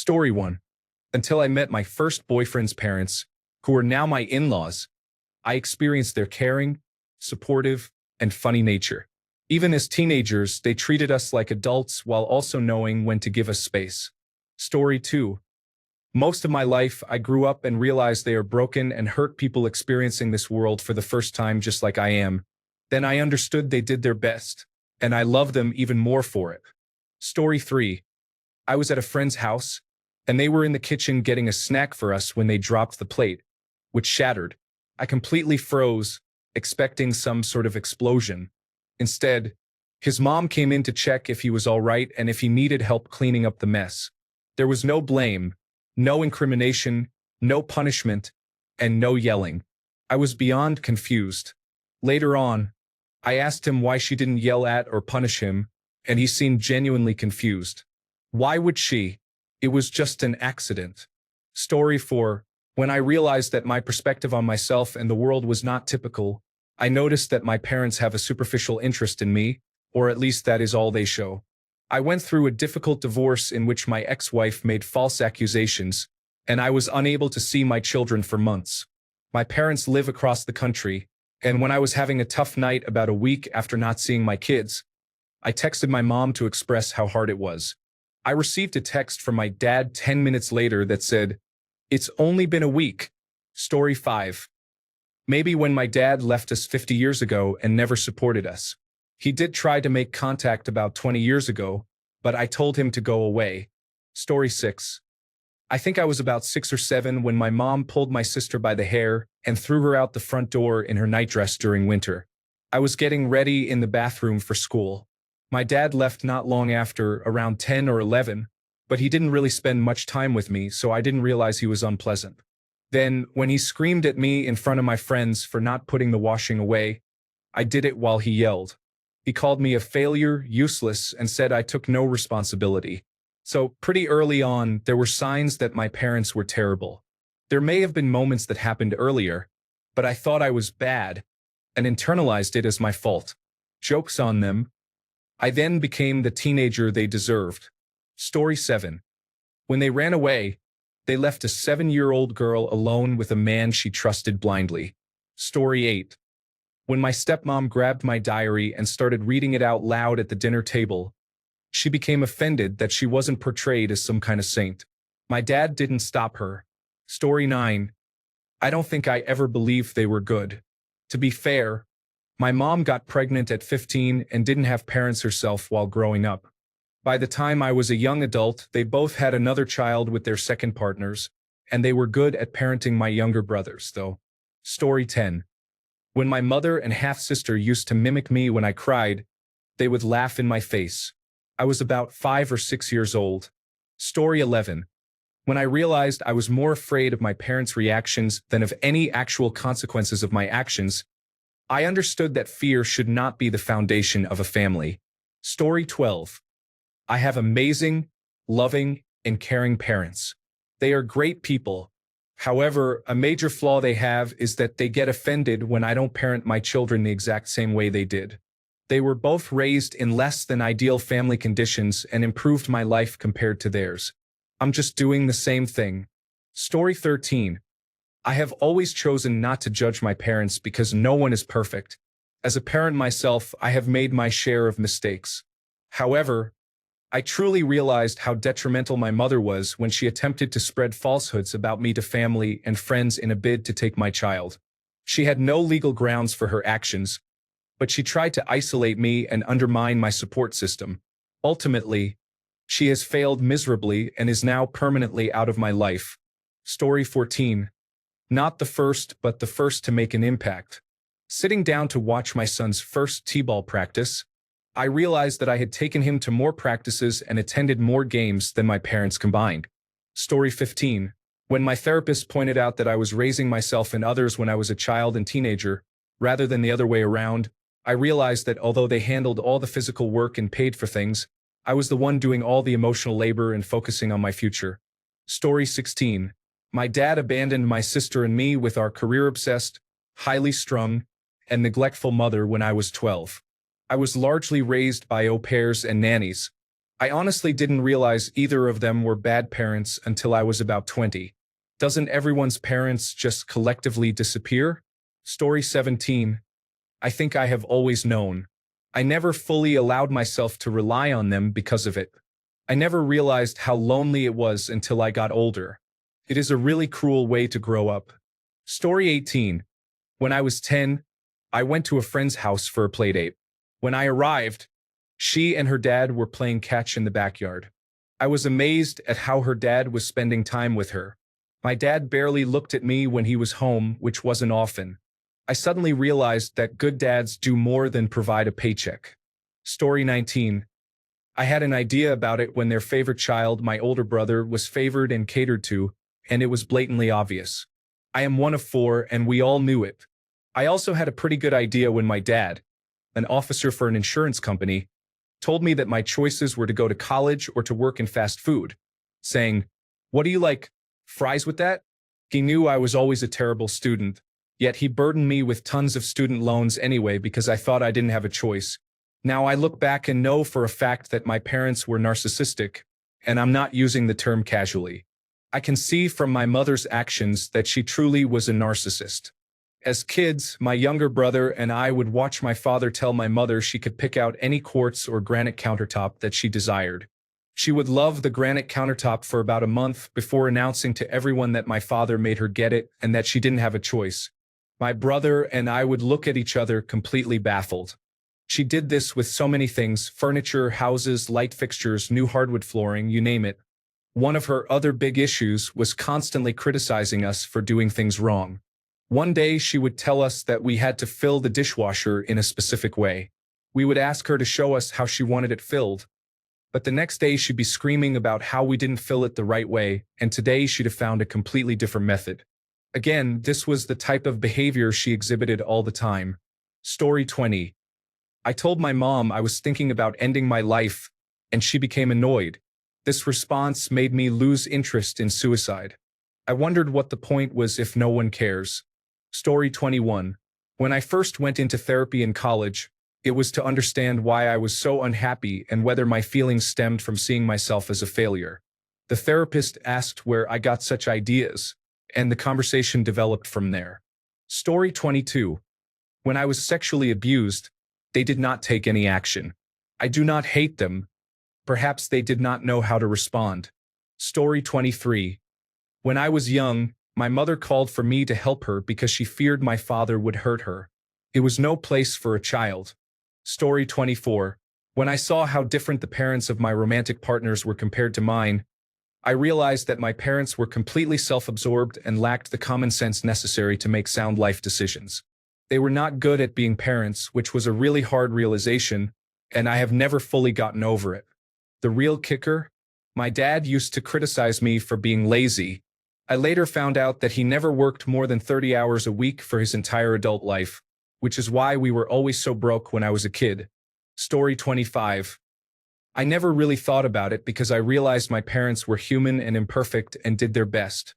Story 1. Until I met my first boyfriend's parents, who are now my in-laws, I experienced their caring, supportive, and funny nature. Even as teenagers, they treated us like adults while also knowing when to give us space. Story 2. Most of my life, I grew up and realized they are broken and hurt people experiencing this world for the first time just like I am. Then I understood they did their best, and I love them even more for it. Story 3. I was at a friend's house, and they were in the kitchen getting a snack for us when they dropped the plate, which shattered. I completely froze, expecting some sort of explosion. Instead, his mom came in to check if he was all right and if he needed help cleaning up the mess. There was no blame, no incrimination, no punishment, and no yelling. I was beyond confused. Later on, I asked him why she didn't yell at or punish him, and he seemed genuinely confused. Why would she? It was just an accident. Story 4. When I realized that my perspective on myself and the world was not typical, I noticed that my parents have a superficial interest in me, or at least that is all they show. I went through a difficult divorce in which my ex-wife made false accusations, and I was unable to see my children for months. My parents live across the country, and when I was having a tough night about a week after not seeing my kids, I texted my mom to express how hard it was. I received a text from my dad 10 minutes later that said, "It's only been a week." Story 5. Maybe when my dad left us 50 years ago and never supported us. He did try to make contact about 20 years ago, but I told him to go away. Story 6. I think I was about 6 or 7 when my mom pulled my sister by the hair and threw her out the front door in her nightdress during winter. I was getting ready in the bathroom for school. My dad left not long after, around 10 or 11, but he didn't really spend much time with me, so I didn't realize he was unpleasant. Then, when he screamed at me in front of my friends for not putting the washing away, I did it while he yelled. He called me a failure, useless, and said I took no responsibility. So, pretty early on, there were signs that my parents were terrible. There may have been moments that happened earlier, but I thought I was bad, and internalized it as my fault. Joke's on them. I then became the teenager they deserved. Story 7. When they ran away, they left a 7-year-old girl alone with a man she trusted blindly. Story 8. When my stepmom grabbed my diary and started reading it out loud at the dinner table, she became offended that she wasn't portrayed as some kind of saint. My dad didn't stop her. Story 9. I don't think I ever believed they were good. To be fair, my mom got pregnant at 15 and didn't have parents herself while growing up. By the time I was a young adult, they both had another child with their second partners, and they were good at parenting my younger brothers, though. Story 10. When my mother and half-sister used to mimic me when I cried, they would laugh in my face. I was about 5 or 6 years old. Story 11. When I realized I was more afraid of my parents' reactions than of any actual consequences of my actions, I understood that fear should not be the foundation of a family. Story 12. I have amazing, loving, and caring parents. They are great people. However, a major flaw they have is that they get offended when I don't parent my children the exact same way they did. They were both raised in less than ideal family conditions and improved my life compared to theirs. I'm just doing the same thing. Story 13. I have always chosen not to judge my parents because no one is perfect. As a parent myself, I have made my share of mistakes. However, I truly realized how detrimental my mother was when she attempted to spread falsehoods about me to family and friends in a bid to take my child. She had no legal grounds for her actions, but she tried to isolate me and undermine my support system. Ultimately, she has failed miserably and is now permanently out of my life. Story 14. Not the first, but the first to make an impact. Sitting down to watch my son's first t-ball practice, I realized that I had taken him to more practices and attended more games than my parents combined. Story 15. When my therapist pointed out that I was raising myself and others when I was a child and teenager, rather than the other way around, I realized that although they handled all the physical work and paid for things, I was the one doing all the emotional labor and focusing on my future. Story 16. My dad abandoned my sister and me with our career-obsessed, highly strung, and neglectful mother when I was 12. I was largely raised by au pairs and nannies, I honestly didn't realize either of them were bad parents until I was about 20. Doesn't everyone's parents just collectively disappear? Story 17. I think I have always known. I never fully allowed myself to rely on them because of it. I never realized how lonely it was until I got older. It is a really cruel way to grow up. Story 18. When I was 10, I went to a friend's house for a playdate. When I arrived, she and her dad were playing catch in the backyard. I was amazed at how her dad was spending time with her. My dad barely looked at me when he was home, which wasn't often. I suddenly realized that good dads do more than provide a paycheck. Story 19. I had an idea about it when their favorite child, my older brother, was favored and catered to, and it was blatantly obvious. I am one of four, and we all knew it. I also had a pretty good idea when my dad, an officer for an insurance company, told me that my choices were to go to college or to work in fast food, saying, "What do you like? Fries with that?" He knew I was always a terrible student, yet he burdened me with tons of student loans anyway because I thought I didn't have a choice. Now I look back and know for a fact that my parents were narcissistic, and I'm not using the term casually. I can see from my mother's actions that she truly was a narcissist. As kids, my younger brother and I would watch my father tell my mother she could pick out any quartz or granite countertop that she desired. She would love the granite countertop for about a month before announcing to everyone that my father made her get it and that she didn't have a choice. My brother and I would look at each other completely baffled. She did this with so many things: furniture, houses, light fixtures, new hardwood flooring, you name it. One of her other big issues was constantly criticizing us for doing things wrong. One day she would tell us that we had to fill the dishwasher in a specific way. We would ask her to show us how she wanted it filled. But the next day she'd be screaming about how we didn't fill it the right way, and today she'd have found a completely different method. Again, this was the type of behavior she exhibited all the time. Story 20. I told my mom I was thinking about ending my life, and she became annoyed. This response made me lose interest in suicide. I wondered what the point was if no one cares. Story 21. When I first went into therapy in college, it was to understand why I was so unhappy and whether my feelings stemmed from seeing myself as a failure. The therapist asked where I got such ideas, and the conversation developed from there. Story 22. When I was sexually abused, they did not take any action. I do not hate them. Perhaps they did not know how to respond. Story 23. When I was young, my mother called for me to help her because she feared my father would hurt her. It was no place for a child. Story 24. When I saw how different the parents of my romantic partners were compared to mine, I realized that my parents were completely self-absorbed and lacked the common sense necessary to make sound life decisions. They were not good at being parents, which was a really hard realization, and I have never fully gotten over it. The real kicker? My dad used to criticize me for being lazy. I later found out that he never worked more than 30 hours a week for his entire adult life, which is why we were always so broke when I was a kid. Story 25. I never really thought about it because I realized my parents were human and imperfect and did their best.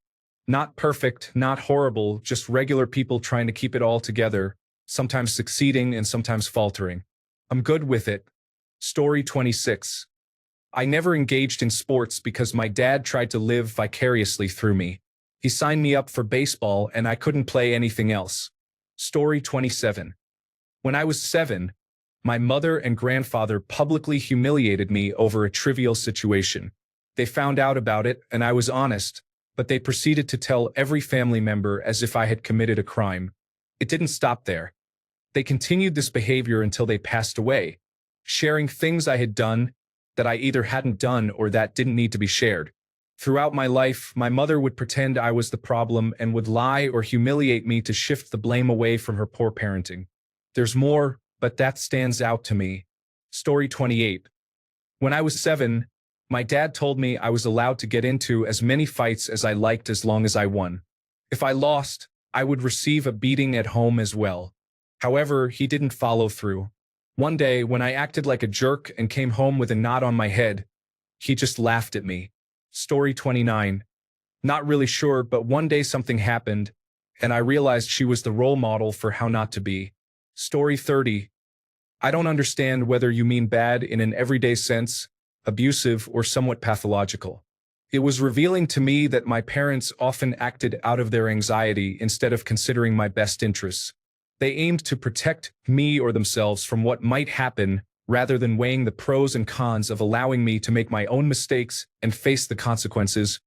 Not perfect, not horrible, just regular people trying to keep it all together, sometimes succeeding and sometimes faltering. I'm good with it. Story 26. I never engaged in sports because my dad tried to live vicariously through me. He signed me up for baseball and I couldn't play anything else. Story 27. When I was 7, my mother and grandfather publicly humiliated me over a trivial situation. They found out about it and I was honest, but they proceeded to tell every family member as if I had committed a crime. It didn't stop there. They continued this behavior until they passed away, sharing things I had done that I either hadn't done or that didn't need to be shared. Throughout my life, my mother would pretend I was the problem and would lie or humiliate me to shift the blame away from her poor parenting. There's more, but that stands out to me. Story 28. When I was 7, my dad told me I was allowed to get into as many fights as I liked as long as I won. If I lost, I would receive a beating at home as well. However, he didn't follow through. One day, when I acted like a jerk and came home with a knot on my head, he just laughed at me. Story 29. Not really sure, but one day something happened, and I realized she was the role model for how not to be. Story 30. I don't understand whether you mean bad in an everyday sense, abusive, or somewhat pathological. It was revealing to me that my parents often acted out of their anxiety instead of considering my best interests. They aimed to protect me or themselves from what might happen rather than weighing the pros and cons of allowing me to make my own mistakes and face the consequences,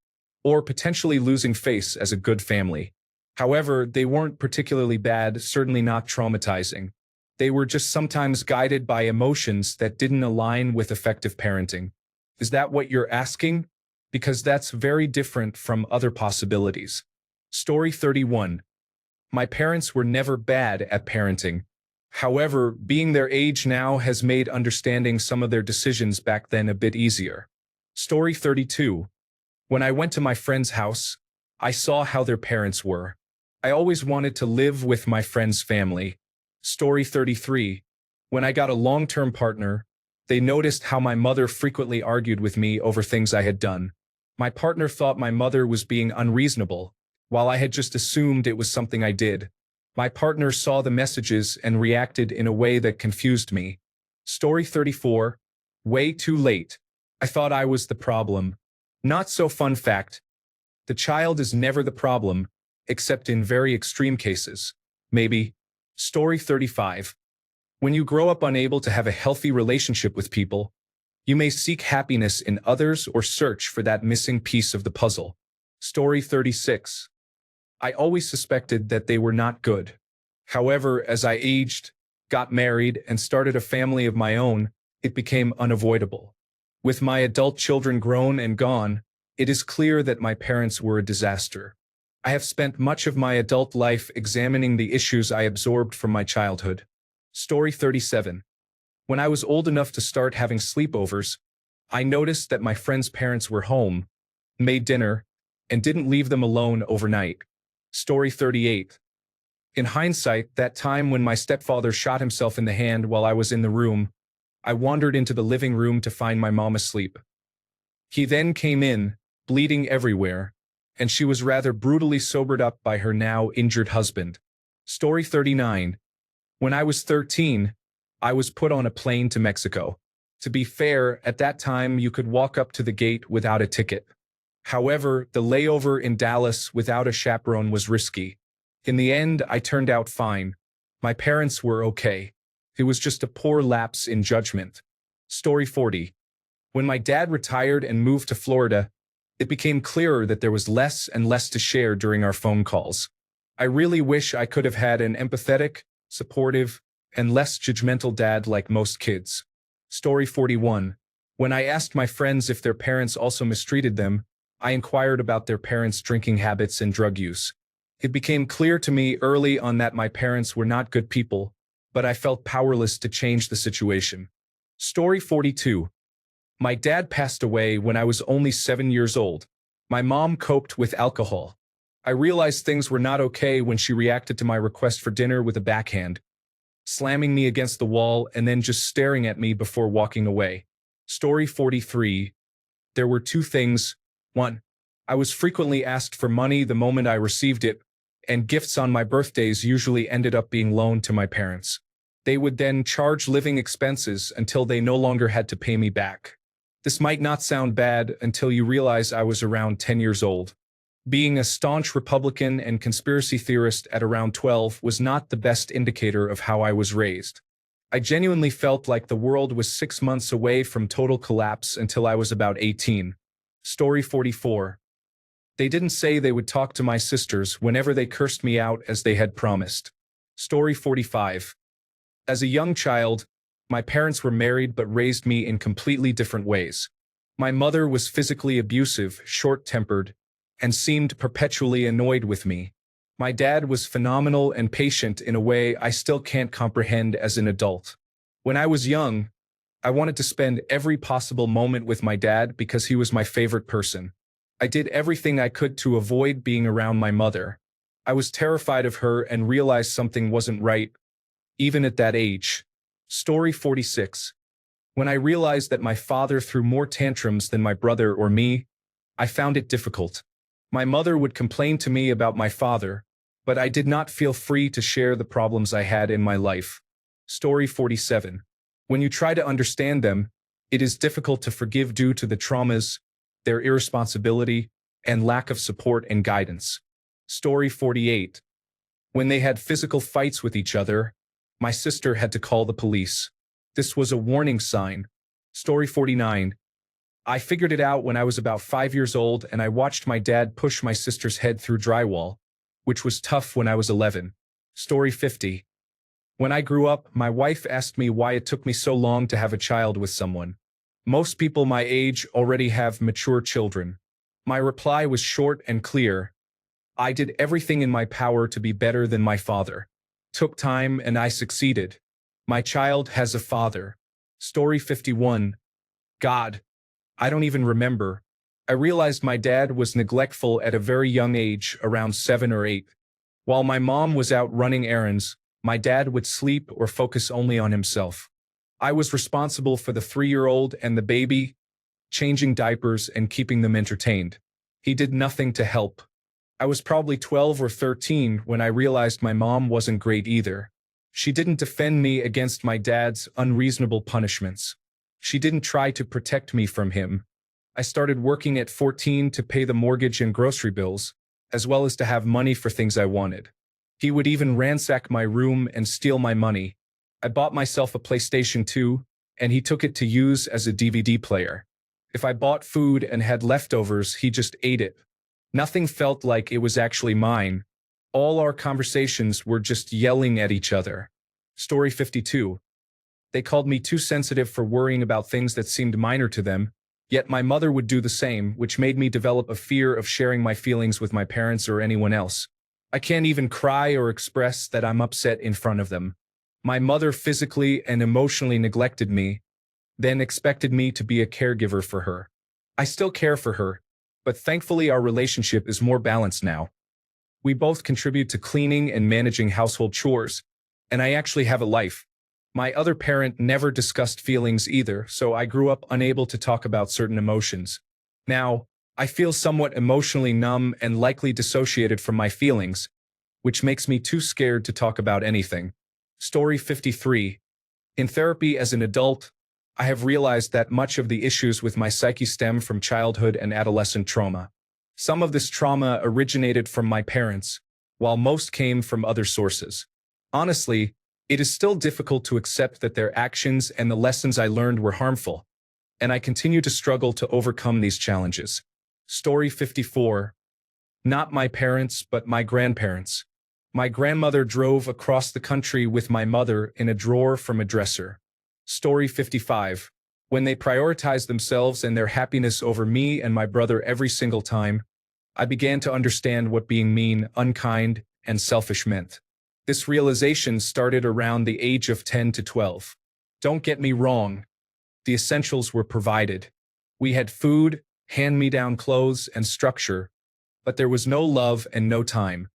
or potentially losing face as a good family. However, they weren't particularly bad, certainly not traumatizing. They were just sometimes guided by emotions that didn't align with effective parenting. Is that what you're asking? Because that's very different from other possibilities. Story 31. My parents were never bad at parenting. However, being their age now has made understanding some of their decisions back then a bit easier. Story 32. When I went to my friend's house, I saw how their parents were. I always wanted to live with my friend's family. Story 33. When I got a long-term partner, they noticed how my mother frequently argued with me over things I had done. My partner thought my mother was being unreasonable, while I had just assumed it was something I did. My partner saw the messages and reacted in a way that confused me. Story 34. Way too late. I thought I was the problem. Not so fun fact. The child is never the problem, except in very extreme cases. Maybe. Story 35. When you grow up unable to have a healthy relationship with people, you may seek happiness in others or search for that missing piece of the puzzle. Story 36. I always suspected that they were not good. However, as I aged, got married, and started a family of my own, it became unavoidable. With my adult children grown and gone, it is clear that my parents were a disaster. I have spent much of my adult life examining the issues I absorbed from my childhood. Story 37. When I was old enough to start having sleepovers, I noticed that my friends' parents were home, made dinner, and didn't leave them alone overnight. Story 38. In hindsight, that time when my stepfather shot himself in the hand while I was in the room, I wandered into the living room to find my mom asleep. He then came in, bleeding everywhere, and she was rather brutally sobered up by her now injured husband. Story 39. When I was 13, I was put on a plane to Mexico. To be fair, at that time you could walk up to the gate without a ticket. However, the layover in Dallas without a chaperone was risky. In the end, I turned out fine. My parents were okay. It was just a poor lapse in judgment. Story 40. When my dad retired and moved to Florida, it became clearer that there was less and less to share during our phone calls. I really wish I could have had an empathetic, supportive, and less judgmental dad like most kids. Story 41. When I asked my friends if their parents also mistreated them, I inquired about their parents' drinking habits and drug use. It became clear to me early on that my parents were not good people, but I felt powerless to change the situation. Story 42. My dad passed away when I was only 7 years old. My mom coped with alcohol. I realized things were not okay when she reacted to my request for dinner with a backhand, slamming me against the wall and then just staring at me before walking away. Story 43. There were two things. 1. I was frequently asked for money the moment I received it, and gifts on my birthdays usually ended up being loaned to my parents. They would then charge living expenses until they no longer had to pay me back. This might not sound bad until you realize I was around 10 years old. Being a staunch Republican and conspiracy theorist at around 12 was not the best indicator of how I was raised. I genuinely felt like the world was 6 months away from total collapse until I was about 18. Story 44. They didn't say they would talk to my sisters whenever they cursed me out as they had promised. Story 45. As a young child, my parents were married but raised me in completely different ways. My mother was physically abusive, short-tempered, and seemed perpetually annoyed with me. My dad was phenomenal and patient in a way I still can't comprehend as an adult. When I was young, I wanted to spend every possible moment with my dad because he was my favorite person. I did everything I could to avoid being around my mother. I was terrified of her and realized something wasn't right, even at that age. Story 46. When I realized that my father threw more tantrums than my brother or me, I found it difficult. My mother would complain to me about my father, but I did not feel free to share the problems I had in my life. Story 47. When you try to understand them, It is difficult to forgive due to the traumas, their irresponsibility, and lack of support and guidance. Story 48. When they had physical fights with each other, my sister had to call the police. This was a warning sign. Story 49. I figured it out when I was about 5 years old and I watched my dad push my sister's head through drywall, which was tough when I was 11. Story 50. When I grew up, my wife asked me why it took me so long to have a child with someone. Most people my age already have mature children. My reply was short and clear. I did everything in my power to be better than my father. Took time and I succeeded. My child has a father. Story 51. God. I don't even remember. I realized my dad was neglectful at a very young age, around 7 or 8. While my mom was out running errands, my dad would sleep or focus only on himself. I was responsible for the 3-year-old and the baby, changing diapers and keeping them entertained. He did nothing to help. I was probably 12 or 13 when I realized my mom wasn't great either. She didn't defend me against my dad's unreasonable punishments. She didn't try to protect me from him. I started working at 14 to pay the mortgage and grocery bills, as well as to have money for things I wanted. He would even ransack my room and steal my money. I bought myself a PlayStation 2, and he took it to use as a DVD player. If I bought food and had leftovers, he just ate it. Nothing felt like it was actually mine. All our conversations were just yelling at each other. Story 52. They called me too sensitive for worrying about things that seemed minor to them, yet my mother would do the same, which made me develop a fear of sharing my feelings with my parents or anyone else. I can't even cry or express that I'm upset in front of them. My mother physically and emotionally neglected me, then expected me to be a caregiver for her. I still care for her, but thankfully our relationship is more balanced now. We both contribute to cleaning and managing household chores, and I actually have a life. My other parent never discussed feelings either, so I grew up unable to talk about certain emotions. Now, I feel somewhat emotionally numb and likely dissociated from my feelings, which makes me too scared to talk about anything. Story 53. In therapy as an adult, I have realized that much of the issues with my psyche stem from childhood and adolescent trauma. Some of this trauma originated from my parents, while most came from other sources. Honestly, it is still difficult to accept that their actions and the lessons I learned were harmful, and I continue to struggle to overcome these challenges. Story 54. Not my parents, but my grandparents. My grandmother drove across the country with my mother in a drawer from a dresser. Story 55. When they prioritized themselves and their happiness over me and my brother every single time, I began to understand what being mean, unkind, and selfish meant. This realization started around the age of 10 to 12. Don't get me wrong. The essentials were provided. We had food, hand-me-down clothes, and structure, but there was no love and no time.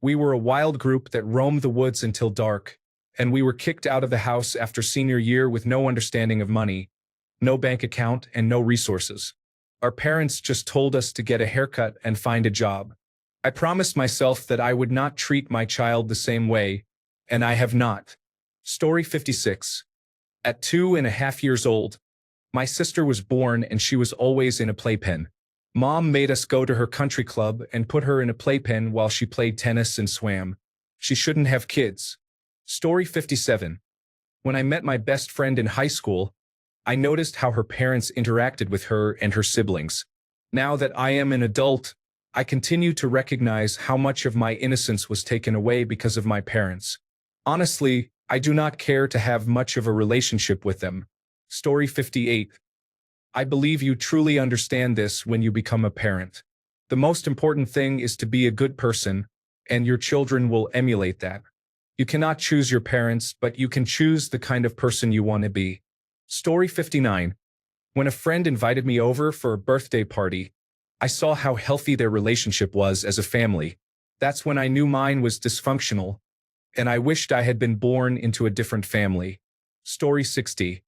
We were a wild group that roamed the woods until dark, and we were kicked out of the house after senior year with no understanding of money, no bank account, and no resources. Our parents just told us to get a haircut and find a job. I promised myself that I would not treat my child the same way, and I have not. Story 56. At 2.5 years old, my sister was born and she was always in a playpen. Mom made us go to her country club and put her in a playpen while she played tennis and swam. She shouldn't have kids. Story 57. When I met my best friend in high school, I noticed how her parents interacted with her and her siblings. Now that I am an adult, I continue to recognize how much of my innocence was taken away because of my parents. Honestly, I do not care to have much of a relationship with them. Story 58. I believe you truly understand this when you become a parent. The most important thing is to be a good person, and your children will emulate that. You cannot choose your parents, but you can choose the kind of person you want to be. Story 59. When a friend invited me over for a birthday party, I saw how healthy their relationship was as a family. That's when I knew mine was dysfunctional, and I wished I had been born into a different family. Story 60.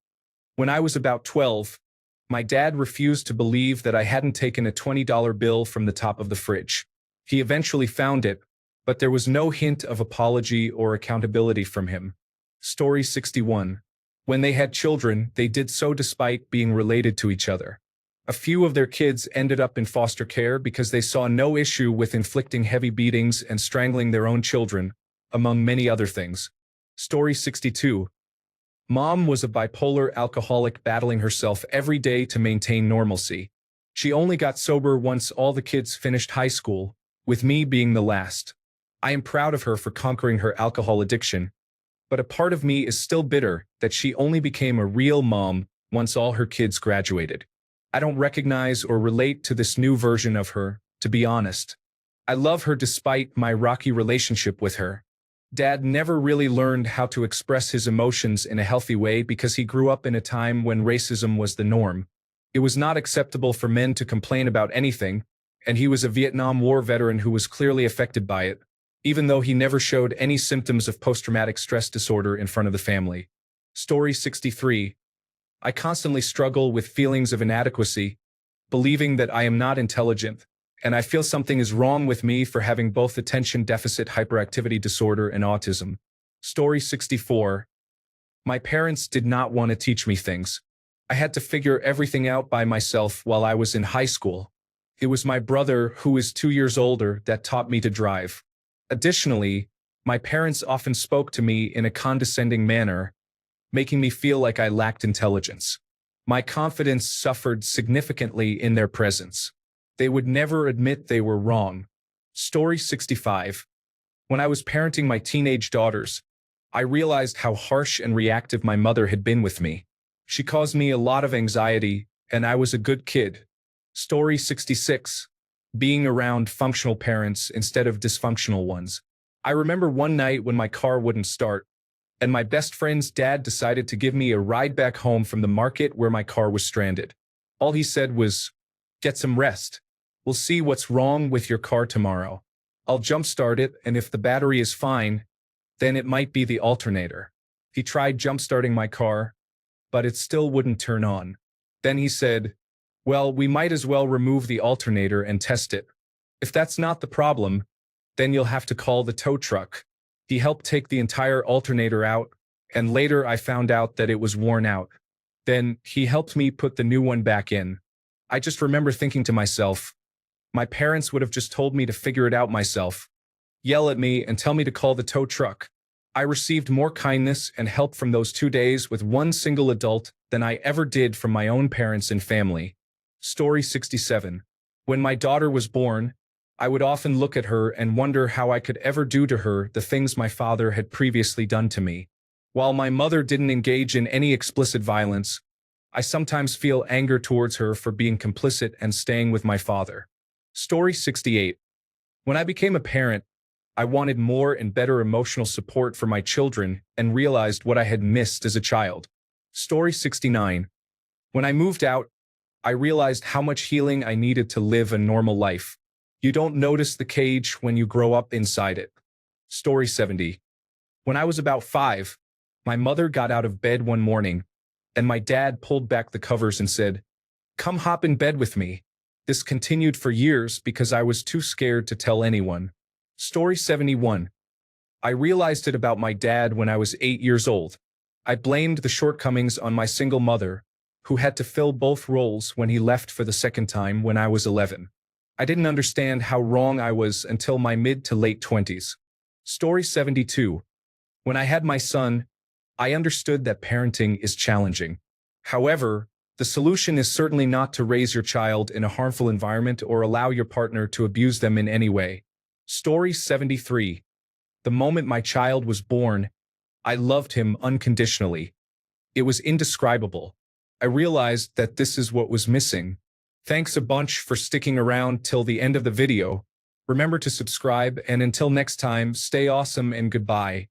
When I was about 12, my dad refused to believe that I hadn't taken a $20 bill from the top of the fridge. He eventually found it, but there was no hint of apology or accountability from him. Story 61. When they had children, they did so despite being related to each other. A few of their kids ended up in foster care because they saw no issue with inflicting heavy beatings and strangling their own children, among many other things. Story 62. Mom was a bipolar alcoholic battling herself every day to maintain normalcy. She only got sober once all the kids finished high school, with me being the last. I am proud of her for conquering her alcohol addiction, but a part of me is still bitter that she only became a real mom once all her kids graduated. I don't recognize or relate to this new version of her, to be honest. I love her despite my rocky relationship with her. Dad never really learned how to express his emotions in a healthy way because he grew up in a time when racism was the norm. It was not acceptable for men to complain about anything, and he was a Vietnam War veteran who was clearly affected by it, even though he never showed any symptoms of post-traumatic stress disorder in front of the family. Story 63. I constantly struggle with feelings of inadequacy, believing that I am not intelligent, and I feel something is wrong with me for having both attention deficit hyperactivity disorder and autism. Story 64. My parents did not want to teach me things. I had to figure everything out by myself while I was in high school. It was my brother, who is 2 years older, that taught me to drive. Additionally, my parents often spoke to me in a condescending manner, making me feel like I lacked intelligence. My confidence suffered significantly in their presence. They would never admit they were wrong. Story 65. When I was parenting my teenage daughters, I realized how harsh and reactive my mother had been with me. She caused me a lot of anxiety, and I was a good kid. Story 66. Being around functional parents instead of dysfunctional ones. I remember one night when my car wouldn't start, and my best friend's dad decided to give me a ride back home from the market where my car was stranded. All he said was, "Get some rest. We'll see what's wrong with your car tomorrow. I'll jumpstart it, and if the battery is fine, then it might be the alternator." He tried jumpstarting my car, but it still wouldn't turn on. Then he said, "Well, we might as well remove the alternator and test it. If that's not the problem, then you'll have to call the tow truck." He helped take the entire alternator out, and later I found out that it was worn out. Then he helped me put the new one back in. I just remember thinking to myself, my parents would have just told me to figure it out myself, yell at me and tell me to call the tow truck. I received more kindness and help from those 2 days with one single adult than I ever did from my own parents and family. Story 67. When my daughter was born, I would often look at her and wonder how I could ever do to her the things my father had previously done to me. While my mother didn't engage in any explicit violence, I sometimes feel anger towards her for being complicit and staying with my father. Story 68. When I became a parent, I wanted more and better emotional support for my children and realized what I had missed as a child. Story 69. When I moved out, I realized how much healing I needed to live a normal life. You don't notice the cage when you grow up inside it. Story 70. When I was about 5, my mother got out of bed one morning, and my dad pulled back the covers and said, "Come hop in bed with me." This continued for years because I was too scared to tell anyone. Story 71. I realized it about my dad when I was 8 years old. I blamed the shortcomings on my single mother, who had to fill both roles when he left for the second time when I was 11. I didn't understand how wrong I was until my mid to late 20s. Story 72. When I had my son, I understood that parenting is challenging. However, the solution is certainly not to raise your child in a harmful environment or allow your partner to abuse them in any way. Story 73. The moment my child was born, I loved him unconditionally. It was indescribable. I realized that this is what was missing. Thanks a bunch for sticking around till the end of the video. Remember to subscribe, and until next time, stay awesome and goodbye.